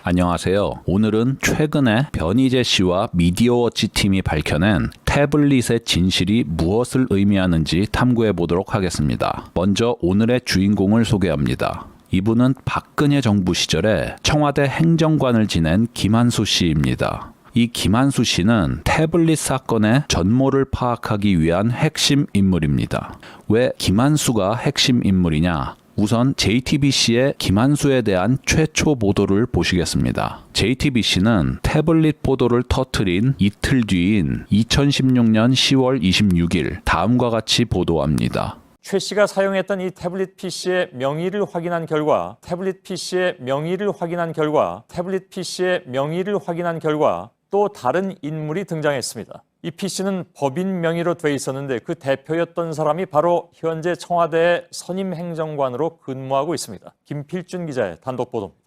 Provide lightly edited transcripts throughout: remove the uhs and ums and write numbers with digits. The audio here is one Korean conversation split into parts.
안녕하세요. 오늘은 최근에 변희재 씨와 미디어워치 팀이 밝혀낸 태블릿의 진실이 무엇을 의미하는지 탐구해 보도록 하겠습니다. 먼저 오늘의 주인공을 소개합니다. 이분은 박근혜 정부 시절에 청와대 행정관을 지낸 김한수 씨입니다. 이 김한수 씨는 태블릿 사건의 전모를 파악하기 위한 핵심 인물입니다. 왜 김한수가 핵심 인물이냐? 우선 JTBC의 김한수에 대한 최초 보도를 보시겠습니다. JTBC는 태블릿 보도를 터뜨린 이틀 뒤인 2016년 10월 26일 다음과 같이 보도합니다. 최 씨가 사용했던 이 태블릿 PC의 명의를 확인한 결과, 태블릿 PC의 명의를 확인한 결과, 태블릿 PC의 명의를 확인한 결과 또 다른 인물이 등장했습니다. 이 PC는 법인 명의로 돼 있었는데 그 대표였던 사람이 바로 현재 청와대의 선임 행정관으로 근무하고 있습니다. 김필준 기자의 단독 보도입니다.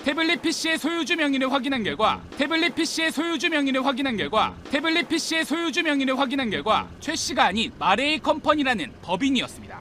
태블릿 PC의 소유주 명의를 확인한 결과, 태블릿 PC의 소유주 명의를 확인한 결과, 태블릿 PC의 소유주 명의를 확인한 결과 최 씨가 아닌 마레이 컴퍼니라는 법인이었습니다.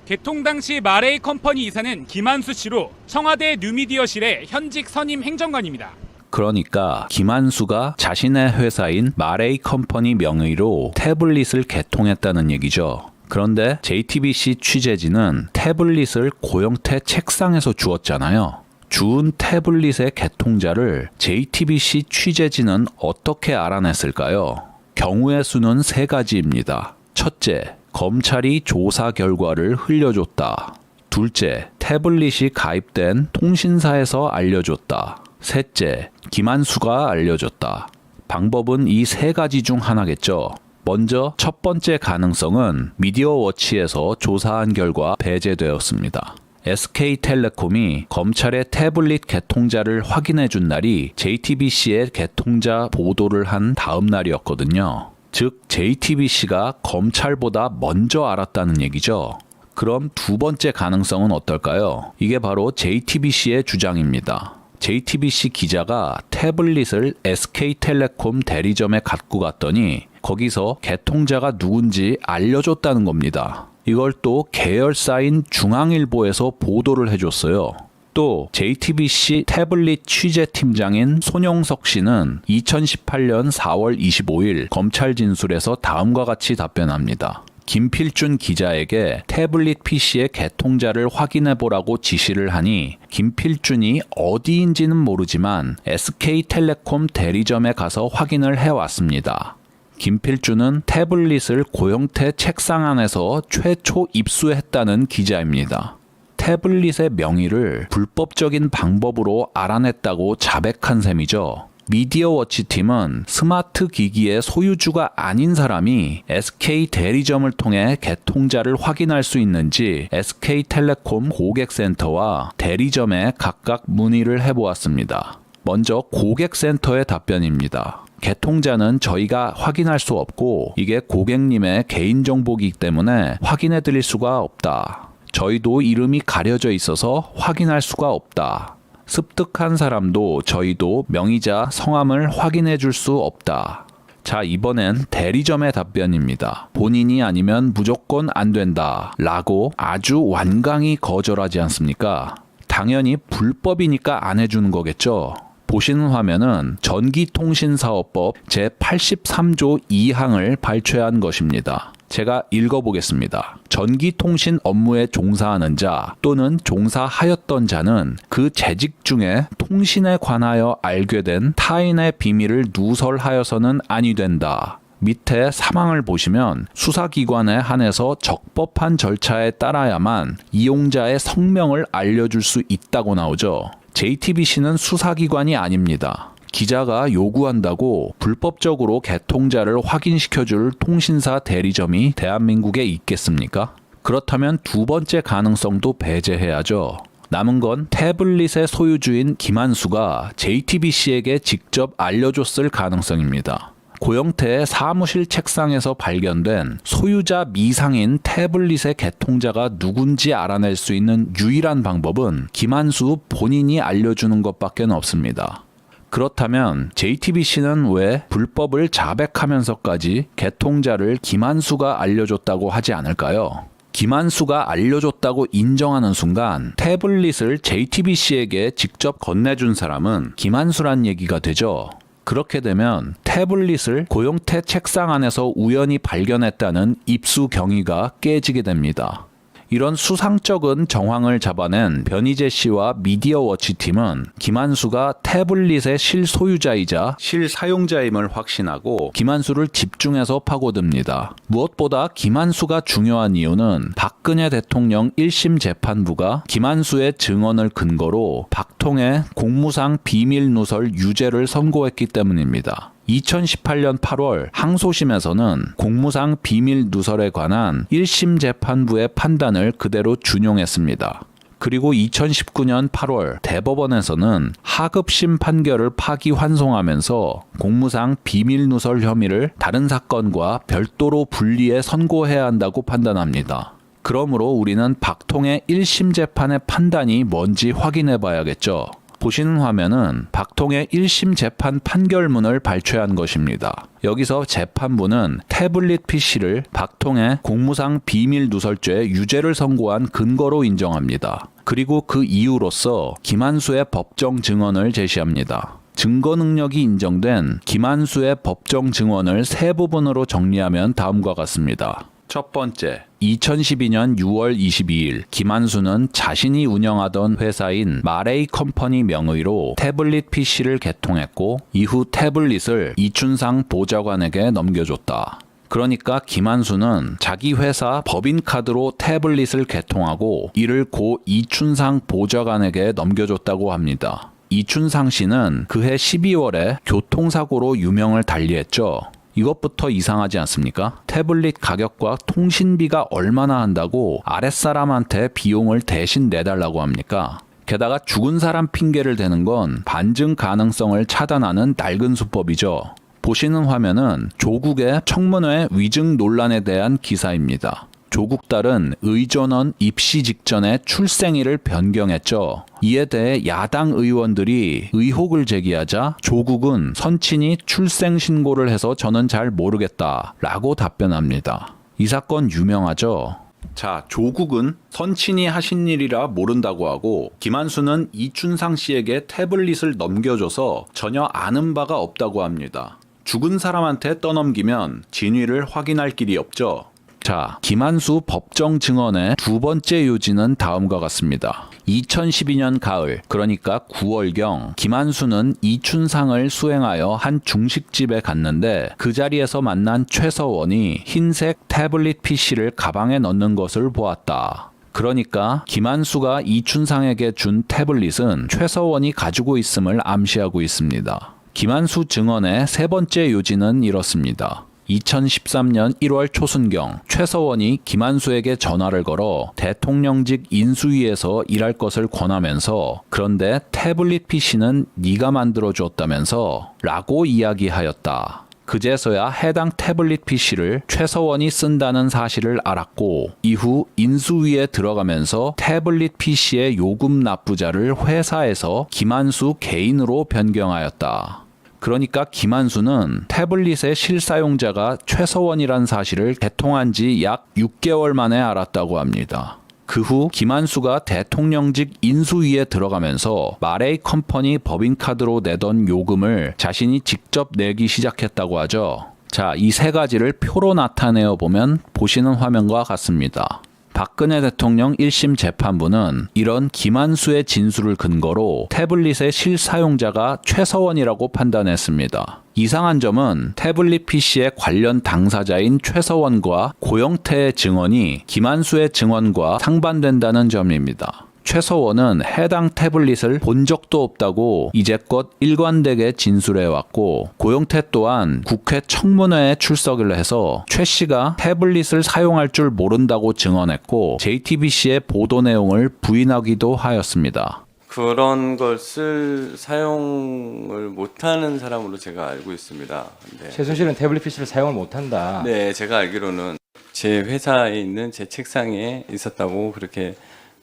개통 당시 마레이 컴퍼니 이사는 김한수 씨로 청와대 뉴미디어실의 현직 선임 행정관입니다. 그러니까 김한수가 자신의 회사인 마레이 컴퍼니 명의로 태블릿을 개통했다는 얘기죠. 그런데 JTBC 취재진은 태블릿을 고영태 책상에서 주었잖아요. 주운 태블릿의 개통자를 JTBC 취재진은 어떻게 알아냈을까요? 경우의 수는 3가지입니다. 첫째, 검찰이 조사 결과를 흘려줬다. 둘째, 태블릿이 가입된 통신사에서 알려줬다. 셋째, 김한수가 알려줬다. 방법은 이 3가지 중 하나겠죠. 먼저 첫 번째 가능성은 미디어워치에서 조사한 결과 배제되었습니다. SK텔레콤이 검찰의 태블릿 개통자를 확인해준 날이 JTBC의 개통자 보도를 한 다음 날이었거든요. 즉 JTBC가 검찰보다 먼저 알았다는 얘기죠. 그럼 두 번째 가능성은 어떨까요? 이게 바로 JTBC의 주장입니다. JTBC 기자가 태블릿을 SK텔레콤 대리점에 갖고 갔더니 거기서 개통자가 누군지 알려줬다는 겁니다. 이걸 또 계열사인 중앙일보에서 보도를 해줬어요. 또 JTBC 태블릿 취재팀장인 손용석 씨는 2018년 4월 25일 검찰 진술에서 다음과 같이 답변합니다. 김필준 기자에게 태블릿 PC의 개통자를 확인해보라고 지시를 하니 김필준이 어디인지는 모르지만 SK텔레콤 대리점에 가서 확인을 해왔습니다. 김필준은 태블릿을 고영태 책상 안에서 최초 입수했다는 기자입니다. 태블릿의 명의를 불법적인 방법으로 알아냈다고 자백한 셈이죠. 미디어워치 팀은 스마트 기기의 소유주가 아닌 사람이 SK 대리점을 통해 개통자를 확인할 수 있는지 SK텔레콤 고객센터와 대리점에 각각 문의를 해보았습니다. 먼저 고객센터의 답변입니다. 개통자는 저희가 확인할 수 없고 이게 고객님의 개인정보이기 때문에 확인해 드릴 수가 없다. 저희도 이름이 가려져 있어서 확인할 수가 없다. 습득한 사람도 저희도 명의자 성함을 확인해 줄 수 없다. 자, 이번엔 대리점의 답변입니다. 본인이 아니면 무조건 안 된다 라고 아주 완강히 거절하지 않습니까? 당연히 불법이니까 안 해주는 거겠죠. 보시는 화면은 전기통신사업법 제83조 2항을 발췌한 것입니다. 제가 읽어보겠습니다. 전기통신 업무에 종사하는 자 또는 종사하였던 자는 그 재직 중에 통신에 관하여 알게 된 타인의 비밀을 누설하여서는 아니 된다. 밑에 사망을 보시면 수사기관에 한해서 적법한 절차에 따라야만 이용자의 성명을 알려줄 수 있다고 나오죠. JTBC는 수사기관이 아닙니다. 기자가 요구한다고 불법적으로 개통자를 확인시켜줄 통신사 대리점이 대한민국에 있겠습니까? 그렇다면 두 번째 가능성도 배제해야죠. 남은 건 태블릿의 소유주인 김한수가 JTBC에게 직접 알려줬을 가능성입니다. 고영태의 사무실 책상에서 발견된 소유자 미상인 태블릿의 개통자가 누군지 알아낼 수 있는 유일한 방법은 김한수 본인이 알려주는 것밖에 없습니다. 그렇다면 JTBC는 왜 불법을 자백하면서까지 개통자를 김한수가 알려줬다고 하지 않을까요? 김한수가 알려줬다고 인정하는 순간 태블릿을 JTBC에게 직접 건네준 사람은 김한수란 얘기가 되죠. 그렇게 되면 태블릿을 고용태 책상 안에서 우연히 발견했다는 입수 경위가 깨지게 됩니다. 이런 수상쩍은 정황을 잡아낸 변희재 씨와 미디어워치 팀은 김한수가 태블릿의 실소유자이자 실사용자임을 확신하고 김한수를 집중해서 파고듭니다. 무엇보다 김한수가 중요한 이유는 박근혜 대통령 1심 재판부가 김한수의 증언을 근거로 박통의 공무상 비밀 누설 유죄를 선고했기 때문입니다. 2018년 8월 항소심에서는 공무상 비밀 누설에 관한 1심 재판부의 판단을 그대로 준용했습니다. 그리고 2019년 8월 대법원에서는 하급심 판결을 파기환송하면서 공무상 비밀 누설 혐의를 다른 사건과 별도로 분리해 선고해야 한다고 판단합니다. 그러므로 우리는 박통의 1심 재판의 판단이 뭔지 확인해 봐야겠죠. 보시는 화면은 박통의 1심 재판 판결문을 발췌한 것입니다. 여기서 재판부는 태블릿 PC를 박통의 공무상 비밀 누설죄 유죄를 선고한 근거로 인정합니다. 그리고 그 이유로서 김한수의 법정 증언을 제시합니다. 증거 능력이 인정된 김한수의 법정 증언을 세 부분으로 정리하면 다음과 같습니다. 첫 번째, 2012년 6월 22일 김한수는 자신이 운영하던 회사인 마레이 컴퍼니 명의로 태블릿 PC를 개통했고 이후 태블릿을 이춘상 보좌관에게 넘겨줬다. 그러니까 김한수는 자기 회사 법인카드로 태블릿을 개통하고 이를 고 이춘상 보좌관에게 넘겨줬다고 합니다. 이춘상 씨는 그해 12월에 교통사고로 유명을 달리했죠. 이것부터 이상하지 않습니까? 태블릿 가격과 통신비가 얼마나 한다고 아랫사람한테 비용을 대신 내달라고 합니까? 게다가 죽은 사람 핑계를 대는 건 반증 가능성을 차단하는 낡은 수법이죠. 보시는 화면은 조국의 청문회 위증 논란에 대한 기사입니다. 조국 딸은 의전원 입시 직전에 출생일을 변경했죠. 이에 대해 야당 의원들이 의혹을 제기하자 조국은 선친이 출생 신고를 해서 저는 잘 모르겠다 라고 답변합니다. 이 사건 유명하죠. 자, 조국은 선친이 하신 일이라 모른다고 하고 김한수는 이춘상 씨에게 태블릿을 넘겨줘서 전혀 아는 바가 없다고 합니다. 죽은 사람한테 떠넘기면 진위를 확인할 길이 없죠. 자, 김한수 법정 증언의 두 번째 요지는 다음과 같습니다. 2012년 가을, 그러니까 9월경 김한수는 이춘상을 수행하여 한 중식집에 갔는데 그 자리에서 만난 최서원이 흰색 태블릿 PC를 가방에 넣는 것을 보았다. 그러니까 김한수가 이춘상에게 준 태블릿은 최서원이 가지고 있음을 암시하고 있습니다. 김한수 증언의 세 번째 요지는 이렇습니다. 2013년 1월 초순경 최서원이 김한수에게 전화를 걸어 대통령직 인수위에서 일할 것을 권하면서 그런데 태블릿 PC는 네가 만들어주었다면서 라고 이야기하였다. 그제서야 해당 태블릿 PC를 최서원이 쓴다는 사실을 알았고 이후 인수위에 들어가면서 태블릿 PC의 요금 납부자를 회사에서 김한수 개인으로 변경하였다. 그러니까 김한수는 태블릿의 실사용자가 최서원이란 사실을 개통한 지 약 6개월 만에 알았다고 합니다. 그 후 김한수가 대통령직 인수위에 들어가면서 마레이 컴퍼니 법인카드로 내던 요금을 자신이 직접 내기 시작했다고 하죠. 자, 이 세 가지를 표로 나타내어 보면 보시는 화면과 같습니다. 박근혜 대통령 1심 재판부는 이런 김한수의 진술을 근거로 태블릿의 실사용자가 최서원이라고 판단했습니다. 이상한 점은 태블릿 PC의 관련 당사자인 최서원과 고영태의 증언이 김한수의 증언과 상반된다는 점입니다. 최서원은 해당 태블릿을 본 적도 없다고 이제껏 일관되게 진술해왔고 고영태 또한 국회 청문회에 출석을 해서 최 씨가 태블릿을 사용할 줄 모른다고 증언했고 JTBC의 보도 내용을 부인하기도 하였습니다. 그런 걸 사용을 못하는 사람으로 제가 알고 있습니다. 네. 최순실은 태블릿 PC를 사용을 못한다. 네, 제가 알기로는 제 회사에 있는 제 책상에 있었다고 그렇게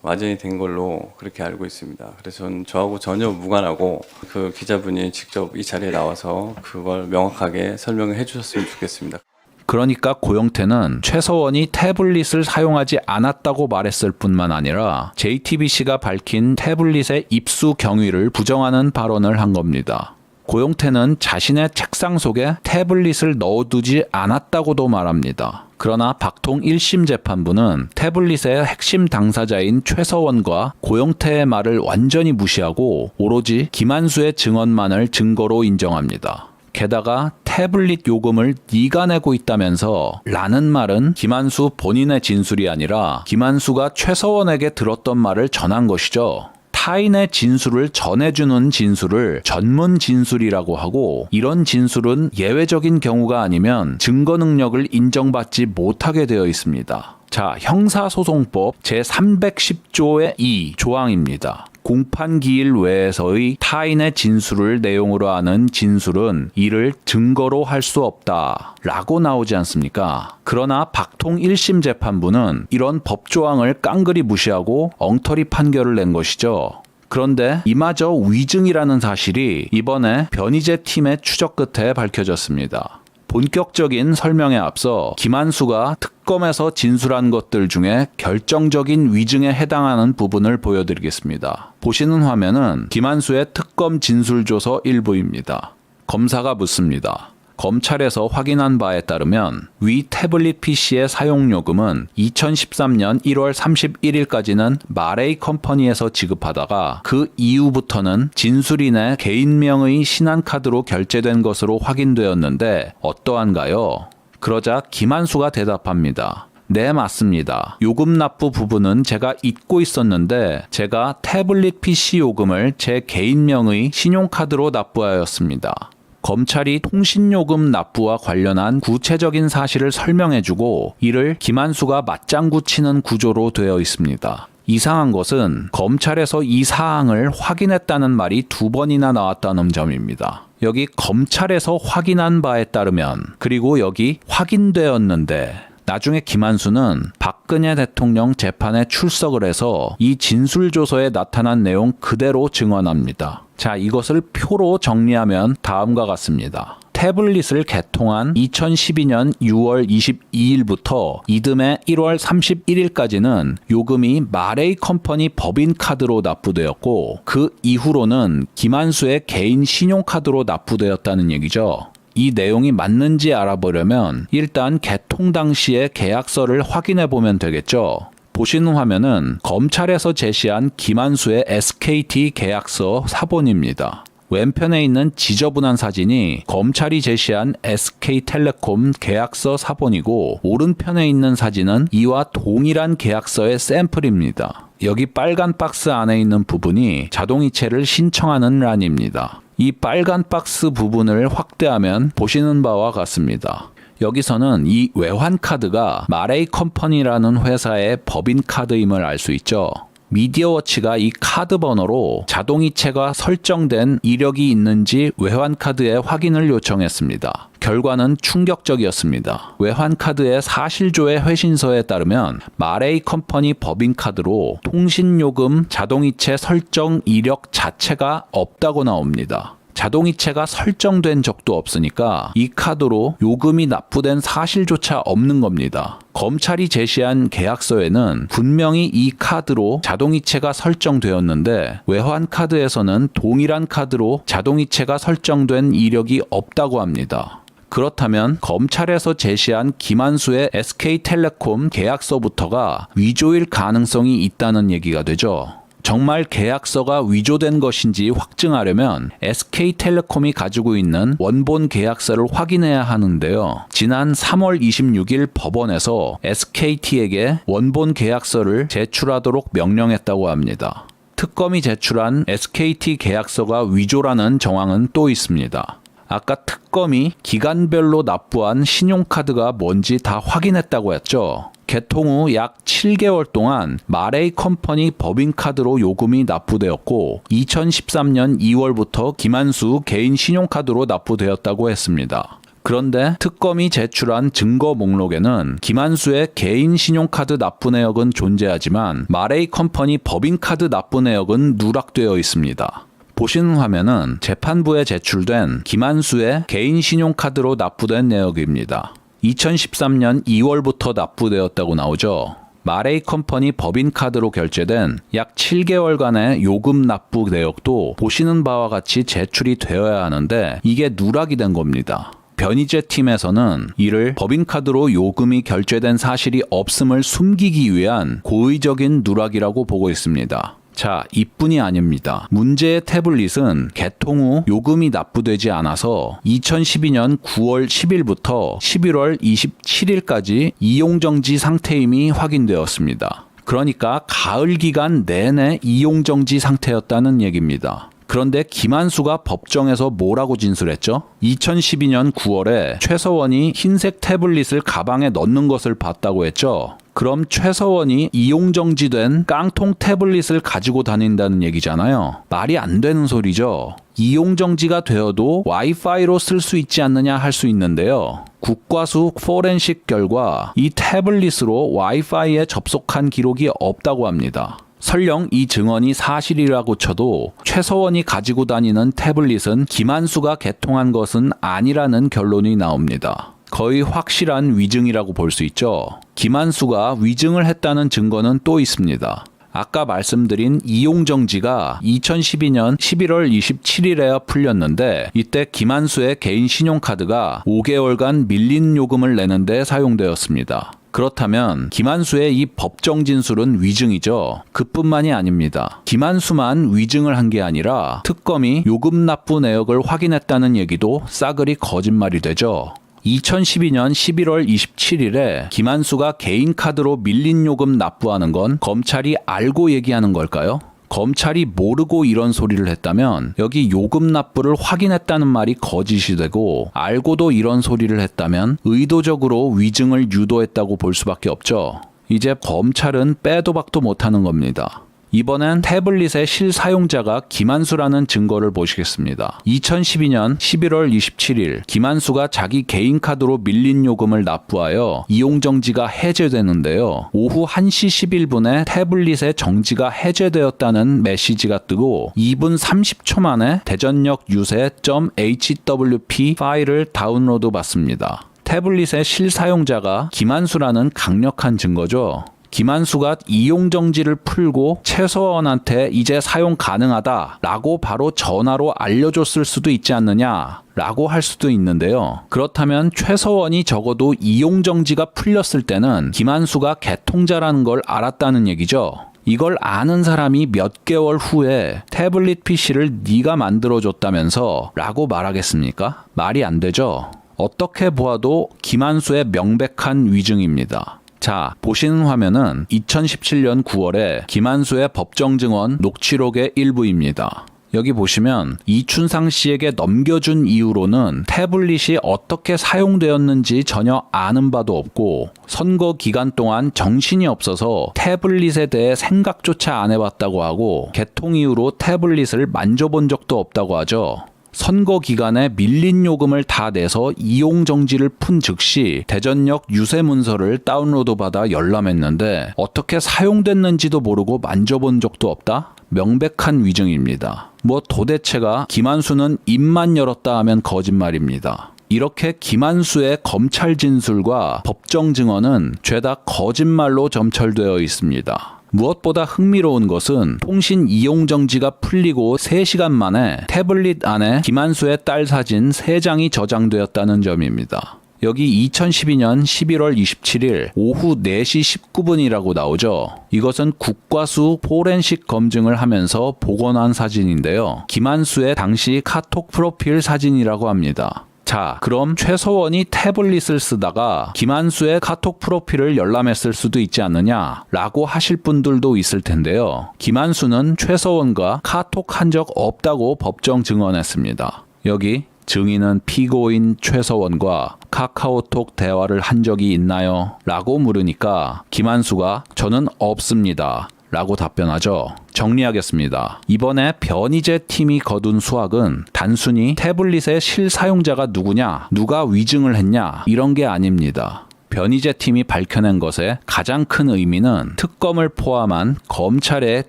와전이 된 걸로 그렇게 알고 있습니다. 그래서 저하고 전혀 무관하고 그 기자분이 직접 이 자리에 나와서 그걸 명확하게 설명을 해주셨으면 좋겠습니다. 그러니까 고영태는 최서원이 태블릿을 사용하지 않았다고 말했을 뿐만 아니라 JTBC가 밝힌 태블릿의 입수 경위를 부정하는 발언을 한 겁니다. 고영태는 자신의 책상 속에 태블릿을 넣어두지 않았다고도 말합니다. 그러나 박통 1심 재판부는 태블릿의 핵심 당사자인 최서원과 고영태의 말을 완전히 무시하고 오로지 김한수의 증언만을 증거로 인정합니다. 게다가 태블릿 요금을 네가 내고 있다면서 라는 말은 김한수 본인의 진술이 아니라 김한수가 최서원에게 들었던 말을 전한 것이죠. 타인의 진술을 전해주는 진술을 전문 진술이라고 하고 이런 진술은 예외적인 경우가 아니면 증거 능력을 인정받지 못하게 되어 있습니다. 자, 형사소송법 제310조의 2 조항입니다. 공판기일 외에서의 타인의 진술을 내용으로 하는 진술은 이를 증거로 할 수 없다 라고 나오지 않습니까? 그러나 박통 1심 재판부는 이런 법조항을 깡그리 무시하고 엉터리 판결을 낸 것이죠. 그런데 이마저 위증이라는 사실이 이번에 변희재 팀의 추적 끝에 밝혀졌습니다. 본격적인 설명에 앞서 김한수가 특검에서 진술한 것들 중에 결정적인 위증에 해당하는 부분을 보여드리겠습니다. 보시는 화면은 김한수의 특검 진술조서 일부입니다. 검사가 묻습니다. 검찰에서 확인한 바에 따르면 위 태블릿 PC의 사용요금은 2013년 1월 31일까지는 마레이 컴퍼니에서 지급하다가 그 이후부터는 진술인의 개인명의 신한카드로 결제된 것으로 확인되었는데 어떠한가요? 그러자 김한수가 대답합니다. 네, 맞습니다. 요금 납부 부분은 제가 잊고 있었는데 제가 태블릿 PC 요금을 제 개인명의 신용카드로 납부하였습니다. 검찰이 통신요금 납부와 관련한 구체적인 사실을 설명해주고 이를 김한수가 맞장구 치는 구조로 되어 있습니다. 이상한 것은 검찰에서 이 사항을 확인했다는 말이 2번이나 나왔다는 점입니다. 여기 검찰에서 확인한 바에 따르면 그리고 여기 확인되었는데 나중에 김한수는 박근혜 대통령 재판에 출석을 해서 이 진술조서에 나타난 내용 그대로 증언합니다. 자, 이것을 표로 정리하면 다음과 같습니다. 태블릿을 개통한 2012년 6월 22일부터 이듬해 1월 31일까지는 요금이 마레이 컴퍼니 법인카드로 납부되었고 그 이후로는 김한수의 개인 신용카드로 납부되었다는 얘기죠. 이 내용이 맞는지 알아보려면 일단 개통 당시의 계약서를 확인해 보면 되겠죠. 보시는 화면은 검찰에서 제시한 김한수의 SKT 계약서 사본입니다. 왼편에 있는 지저분한 사진이 검찰이 제시한 SK텔레콤 계약서 사본이고 오른편에 있는 사진은 이와 동일한 계약서의 샘플입니다. 여기 빨간 박스 안에 있는 부분이 자동이체를 신청하는 란입니다. 이 빨간 박스 부분을 확대하면 보시는 바와 같습니다. 여기서는 이 외환카드가 마레이 컴퍼니라는 회사의 법인카드임을 알 수 있죠. 미디어워치가 이 카드 번호로 자동이체가 설정된 이력이 있는지 외환카드에 확인을 요청했습니다. 결과는 충격적이었습니다. 외환카드의 사실조회 회신서에 따르면 마레이 컴퍼니 법인카드로 통신요금 자동이체 설정 이력 자체가 없다고 나옵니다. 자동이체가 설정된 적도 없으니까 이 카드로 요금이 납부된 사실조차 없는 겁니다. 검찰이 제시한 계약서에는 분명히 이 카드로 자동이체가 설정되었는데 외환카드에서는 동일한 카드로 자동이체가 설정된 이력이 없다고 합니다. 그렇다면 검찰에서 제시한 김한수의 SK텔레콤 계약서부터가 위조일 가능성이 있다는 얘기가 되죠. 정말 계약서가 위조된 것인지 확증하려면 SK텔레콤이 가지고 있는 원본 계약서를 확인해야 하는데요. 지난 3월 26일 법원에서 SKT에게 원본 계약서를 제출하도록 명령했다고 합니다. 특검이 제출한 SKT 계약서가 위조라는 정황은 또 있습니다. 아까 특검이 기간별로 납부한 신용카드가 뭔지 다 확인했다고 했죠. 개통 후 약 7개월 동안 마레이 컴퍼니 법인카드로 요금이 납부되었고 2013년 2월부터 김한수 개인 신용카드로 납부되었다고 했습니다. 그런데 특검이 제출한 증거 목록에는 김한수의 개인 신용카드 납부 내역은 존재하지만 마레이 컴퍼니 법인카드 납부 내역은 누락되어 있습니다. 보시는 화면은 재판부에 제출된 김한수의 개인 신용카드로 납부된 내역입니다. 2013년 2월부터 납부되었다고 나오죠. 마레이 컴퍼니 법인카드로 결제된 약 7개월간의 요금 납부 내역도 보시는 바와 같이 제출이 되어야 하는데 이게 누락이 된 겁니다. 변희재 팀에서는 이를 법인카드로 요금이 결제된 사실이 없음을 숨기기 위한 고의적인 누락이라고 보고 있습니다. 자, 이뿐이 아닙니다. 문제의 태블릿은 개통 후 요금이 납부되지 않아서 2012년 9월 10일부터 11월 27일까지 이용정지 상태임이 확인되었습니다. 그러니까 가을 기간 내내 이용정지 상태였다는 얘기입니다. 그런데 김한수가 법정에서 뭐라고 진술했죠? 2012년 9월에 최서원이 흰색 태블릿을 가방에 넣는 것을 봤다고 했죠. 그럼 최서원이 이용정지된 깡통 태블릿을 가지고 다닌다는 얘기잖아요. 말이 안 되는 소리죠. 이용정지가 되어도 와이파이로 쓸 수 있지 않느냐 할 수 있는데요. 국과수 포렌식 결과 이 태블릿으로 와이파이에 접속한 기록이 없다고 합니다. 설령 이 증언이 사실이라고 쳐도 최서원이 가지고 다니는 태블릿은 김한수가 개통한 것은 아니라는 결론이 나옵니다. 거의 확실한 위증이라고 볼 수 있죠. 김한수가 위증을 했다는 증거는 또 있습니다. 아까 말씀드린 이용정지가 2012년 11월 27일에야 풀렸는데 이때 김한수의 개인 신용카드가 5개월간 밀린 요금을 내는데 사용되었습니다. 그렇다면 김한수의 이 법정 진술은 위증이죠. 그뿐만이 아닙니다. 김한수만 위증을 한 게 아니라 특검이 요금 납부 내역을 확인했다는 얘기도 싸그리 거짓말이 되죠. 2012년 11월 27일에 김한수가 개인 카드로 밀린 요금 납부하는 건 검찰이 알고 얘기하는 걸까요? 검찰이 모르고 이런 소리를 했다면 여기 요금 납부를 확인했다는 말이 거짓이 되고 알고도 이런 소리를 했다면 의도적으로 위증을 유도했다고 볼 수밖에 없죠. 이제 검찰은 빼도 박도 못하는 겁니다. 이번엔 태블릿의 실사용자가 김한수라는 증거를 보시겠습니다. 2012년 11월 27일 김한수가 자기 개인 카드로 밀린 요금을 납부하여 이용정지가 해제되는데요. 오후 1시 11분에 태블릿의 정지가 해제되었다는 메시지가 뜨고 2분 30초 만에 대전역 유세.hwp 파일을 다운로드 받습니다. 태블릿의 실사용자가 김한수라는 강력한 증거죠. 김한수가 이용정지를 풀고 최서원한테 이제 사용 가능하다 라고 바로 전화로 알려줬을 수도 있지 않느냐 라고 할 수도 있는데요. 그렇다면 최서원이 적어도 이용정지가 풀렸을 때는 김한수가 개통자라는 걸 알았다는 얘기죠. 이걸 아는 사람이 몇 개월 후에 태블릿 PC를 네가 만들어줬다면서 라고 말하겠습니까? 말이 안 되죠. 어떻게 보아도 김한수의 명백한 위증입니다. 자, 보시는 화면은 2017년 9월에 김한수의 법정 증언 녹취록의 일부입니다. 여기 보시면 이춘상 씨에게 넘겨준 이후로는 태블릿이 어떻게 사용되었는지 전혀 아는 바도 없고 선거 기간 동안 정신이 없어서 태블릿에 대해 생각조차 안 해봤다고 하고 개통 이후로 태블릿을 만져본 적도 없다고 하죠. 선거 기간에 밀린 요금을 다 내서 이용정지를 푼 즉시 대전역 유세문서를 다운로드 받아 열람했는데 어떻게 사용됐는지도 모르고 만져본 적도 없다? 명백한 위증입니다. 뭐 도대체가 김한수는 입만 열었다 하면 거짓말입니다. 이렇게 김한수의 검찰 진술과 법정 증언은 죄다 거짓말로 점철되어 있습니다. 무엇보다 흥미로운 것은 통신 이용정지가 풀리고 3시간 만에 태블릿 안에 김한수의 딸 사진 3장이 저장되었다는 점입니다. 여기 2012년 11월 27일 오후 4시 19분이라고 나오죠. 이것은 국과수 포렌식 검증을 하면서 복원한 사진인데요. 김한수의 당시 카톡 프로필 사진이라고 합니다. 자, 그럼 최서원이 태블릿을 쓰다가 김한수의 카톡 프로필을 열람했을 수도 있지 않느냐 라고 하실 분들도 있을 텐데요. 김한수는 최서원과 카톡한 적 없다고 법정 증언했습니다. 여기 증인은 피고인 최서원과 카카오톡 대화를 한 적이 있나요? 라고 물으니까 김한수가 저는 없습니다. 라고 답변하죠. 정리하겠습니다. 이번에 변희재 팀이 거둔 수학은 단순히 태블릿의 실사용자가 누구냐, 누가 위증을 했냐 이런 게 아닙니다. 변희재 팀이 밝혀낸 것의 가장 큰 의미는 특검을 포함한 검찰의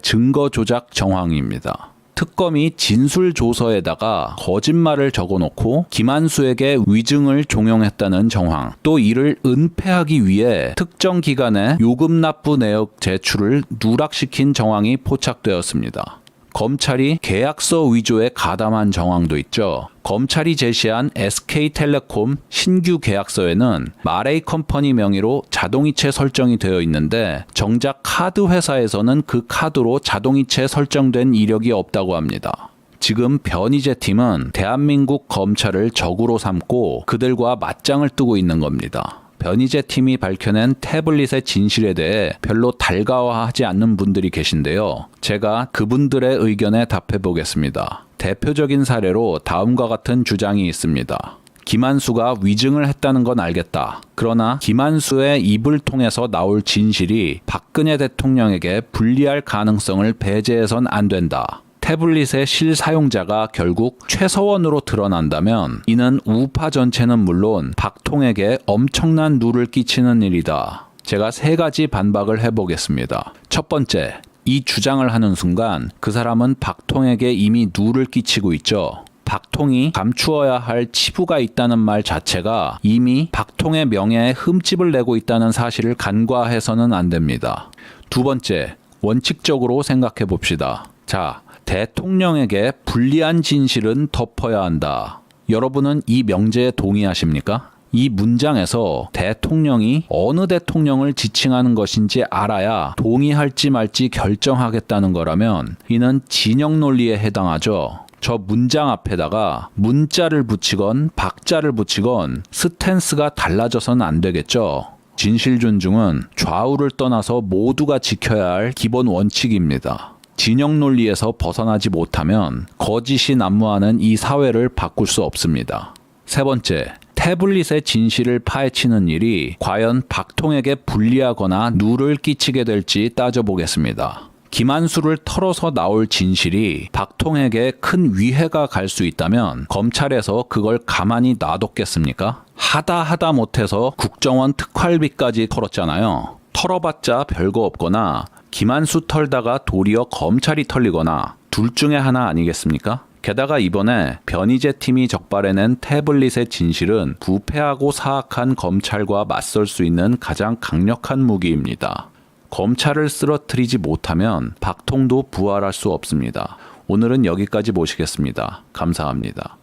증거 조작 정황입니다. 특검이 진술조서에다가 거짓말을 적어놓고 김한수에게 위증을 종용했다는 정황, 또 이를 은폐하기 위해 특정 기간에 요금 납부 내역 제출을 누락시킨 정황이 포착되었습니다. 검찰이 계약서 위조에 가담한 정황도 있죠. 검찰이 제시한 SK텔레콤 신규 계약서에는 마레이 컴퍼니 명의로 자동이체 설정이 되어 있는데 정작 카드 회사에서는 그 카드로 자동이체 설정된 이력이 없다고 합니다. 지금 변희재 팀은 대한민국 검찰을 적으로 삼고 그들과 맞짱을 뜨고 있는 겁니다. 변희재 팀이 밝혀낸 태블릿의 진실에 대해 별로 달가워하지 않는 분들이 계신데요. 제가 그분들의 의견에 답해 보겠습니다. 대표적인 사례로 다음과 같은 주장이 있습니다. 김한수가 위증을 했다는 건 알겠다. 그러나 김한수의 입을 통해서 나올 진실이 박근혜 대통령에게 불리할 가능성을 배제해선 안 된다. 태블릿의 실사용자가 결국 최서원으로 드러난다면 이는 우파 전체는 물론 박통에게 엄청난 누를 끼치는 일이다. 제가 3가지 반박을 해보겠습니다. 첫 번째, 이 주장을 하는 순간 그 사람은 박통에게 이미 누를 끼치고 있죠. 박통이 감추어야 할 치부가 있다는 말 자체가 이미 박통의 명예에 흠집을 내고 있다는 사실을 간과해서는 안 됩니다. 두 번째, 원칙적으로 생각해 봅시다. 자, 대통령에게 불리한 진실은 덮어야 한다. 여러분은 이 명제에 동의하십니까? 이 문장에서 대통령이 어느 대통령을 지칭하는 것인지 알아야 동의할지 말지 결정하겠다는 거라면 이는 진영 논리에 해당하죠. 저 문장 앞에다가 문자를 붙이건 박자를 붙이건 스탠스가 달라져서는 안 되겠죠. 진실 존중은 좌우를 떠나서 모두가 지켜야 할 기본 원칙입니다. 진영 논리에서 벗어나지 못하면 거짓이 난무하는 이 사회를 바꿀 수 없습니다. 세 번째, 태블릿의 진실을 파헤치는 일이 과연 박통에게 불리하거나 누를 끼치게 될지 따져보겠습니다. 김한수를 털어서 나올 진실이 박통에게 큰 위해가 갈 수 있다면 검찰에서 그걸 가만히 놔뒀겠습니까? 하다 못해서 국정원 특활비까지 털었잖아요. 털어봤자 별거 없거나 김한수 털다가 도리어 검찰이 털리거나 둘 중에 하나 아니겠습니까? 게다가 이번에 변희재 팀이 적발해낸 태블릿의 진실은 부패하고 사악한 검찰과 맞설 수 있는 가장 강력한 무기입니다. 검찰을 쓰러뜨리지 못하면 박통도 부활할 수 없습니다. 오늘은 여기까지 모시겠습니다. 감사합니다.